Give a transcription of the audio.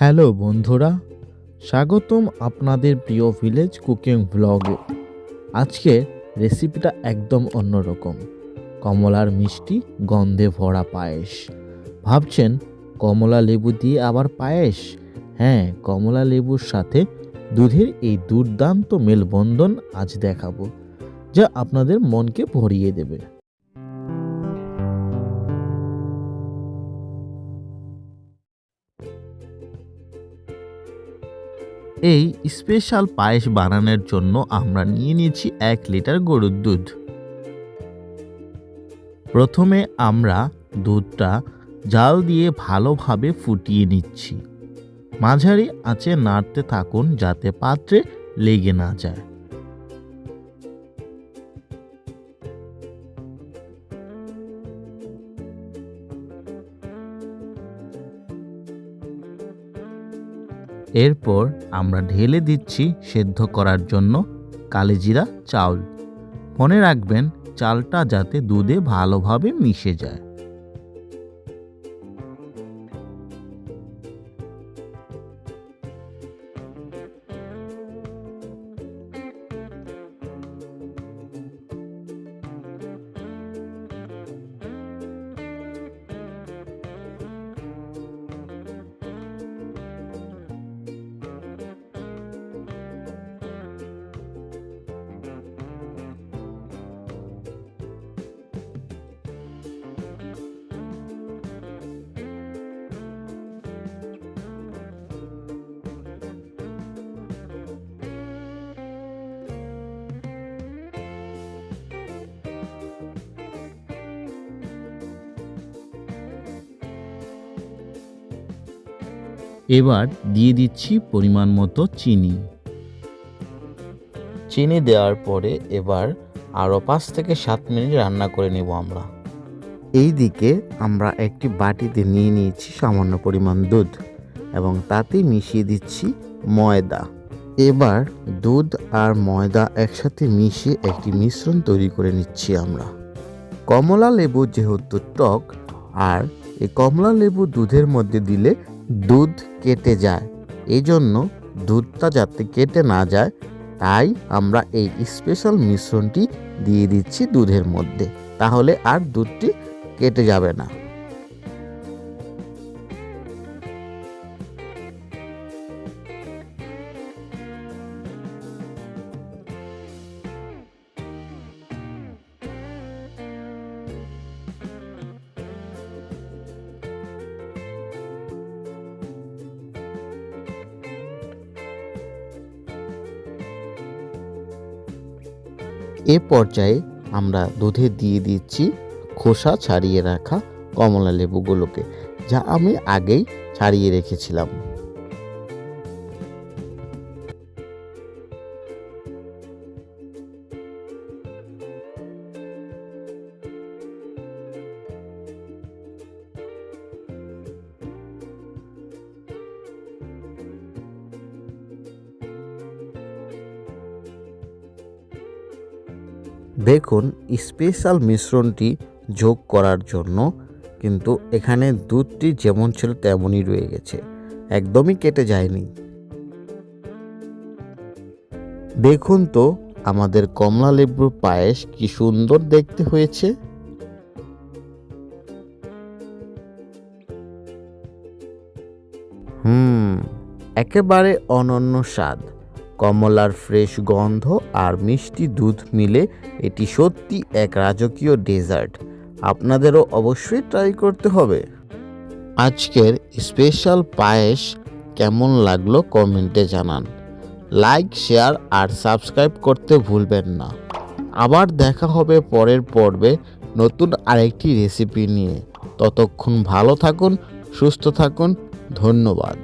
Hello বন্ধুরা, স্বাগতম আপনাদের প্রিয় ভিলেজ কুকিং ব্লগে। আজকের রেসিপিটা একদম অন্যরকম। কমলার মিষ্টি গন্ধে ভরা পায়েস। ভাবছেন কমলা লেবু দিয়ে আবার পায়েস? হ্যাঁ, কমলা লেবুর সাথে দুধের এই দুর্দান্ত মেলবন্ধন আজ দেখাবো, যা আপনাদের মনকে ভরিয়ে দেবে। এই স্পেশাল পায়েস বানানোর জন্য আমরা নিয়ে নিয়েছি 1 লিটার গরুর দুধ। প্রথমে আমরা দুধটা জাল দিয়ে ভালোভাবে ফুটিয়ে নিচ্ছি। মাঝারি আঁচে নাড়তে থাকুন যাতে পাত্রে লেগে না যায়। এরপর আমরা ঢেলে দিচ্ছি সেদ্ধ করার জন্য কালিজিরা চাউল। মনে রাখবেন চালটা যাতে দুধে ভালোভাবে মিশে যায়। এবার দিয়ে দিচ্ছি পরিমাণ মতো চিনি। চিনি দেওয়ার পরে এবার আরও 5 থেকে 7 মিনিট রান্না করে নেব আমরা। এই দিকে আমরা একটি বাটিতে নিয়ে নিয়েছি সামান্য পরিমাণ দুধ এবং তাতে মিশিয়ে দিচ্ছি ময়দা। এবার দুধ আর ময়দা একসাথে মিশিয়ে একটি মিশ্রণ তৈরি করে নিচ্ছি আমরা। কমলা লেবু যেহেতু টক, আর এই কমলা লেবু দুধের মধ্যে দিলে দুধ কেটে যায়, এই জন্য দুধটা যাতে কেটে না যায় তাই আমরা এই স্পেশাল মিশ্রণটি দিয়ে দিচ্ছি দুধের মধ্যে, তাহলে আর দুধটি কেটে যাবে না। এ পর্যায়ে আমরা দুধে দিয়ে দিচ্ছি খোসা ছাড়িয়ে রাখা কমলা লেবুগুলোকে, যা আমি আগেই ছাড়িয়ে রেখেছিলাম। দেখুন স্পেশাল মিশ্রণটি যোগ করার জন্য কিন্তু এখানে দুধটি যেমন ছিল তেমনই রয়ে গেছে, একদমই কেটে যায়নি। দেখুন তো আমাদের কমলা লেবুর পায়েস কি সুন্দর দেখতে হয়েছে। একেবারে অনন্য স্বাদ। কমলার ফ্রেশ গন্ধ আর মিষ্টি দুধ মিলে এটি সত্যি এক রাজকীয় ডেজার্ট। আপনাদেরও অবশ্যই ট্রাই করতে হবে। আজকের স্পেশাল পায়েস কেমন লাগলো কমেন্টে জানান। লাইক, শেয়ার আর সাবস্ক্রাইব করতে ভুলবেন না। আবার দেখা হবে পরের পর্বে নতুন আরেকটি রেসিপি নিয়ে। ততক্ষণ ভালো থাকুন, সুস্থ থাকুন। ধন্যবাদ।